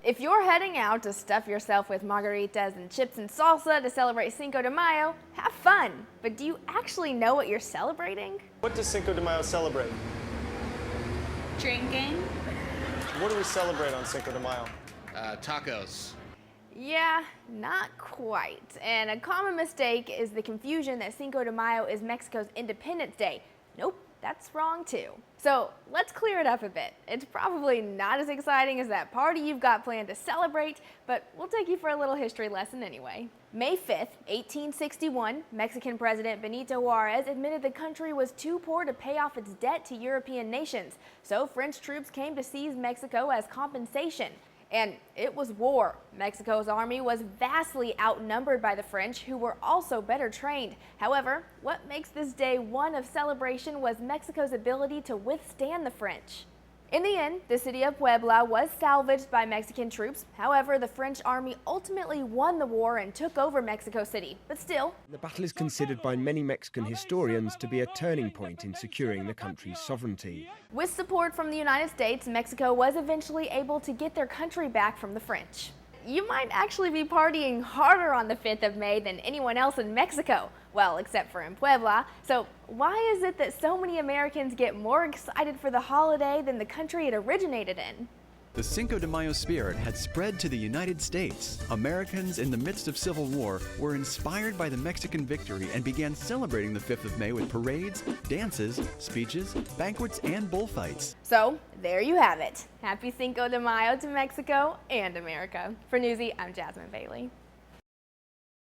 If you're heading out to stuff yourself with margaritas and chips and salsa to celebrate Cinco de Mayo, have fun. But do you actually know what you're celebrating? What does Cinco de Mayo celebrate? Drinking. What do we celebrate on Cinco de Mayo? Tacos. Yeah, not quite. And a common mistake is the confusion that Cinco de Mayo is Mexico's Independence Day. Nope, that's wrong too. So let's clear it up a bit. It's probably not as exciting as that party you've got planned to celebrate, but we'll take you for a little history lesson anyway. May 5th, 1861, Mexican President Benito Juarez admitted the country was too poor to pay off its debt to European nations, so French troops came to seize Mexico as compensation. And it was war. Mexico's army was vastly outnumbered by the French, who were also better trained. However, what makes this day one of celebration was Mexico's ability to withstand the French. In the end, the city of Puebla was salvaged by Mexican troops. However, the French army ultimately won the war and took over Mexico City. But still, the battle is considered by many Mexican historians to be a turning point in securing the country's sovereignty. with support from the United States, Mexico was eventually able to get their country back from the French. You might actually be partying harder on the 5th of May than anyone else in Mexico. Well, except for in Puebla. So why is it that so many Americans get more excited for the holiday than the country it originated in? The Cinco de Mayo spirit had spread to the United States. Americans in the midst of civil war were inspired by the Mexican victory and began celebrating the 5th of May with parades, dances, speeches, banquets, and bullfights. So there you have it. Happy Cinco de Mayo to Mexico and America. For Newsy, I'm Jasmine Bailey.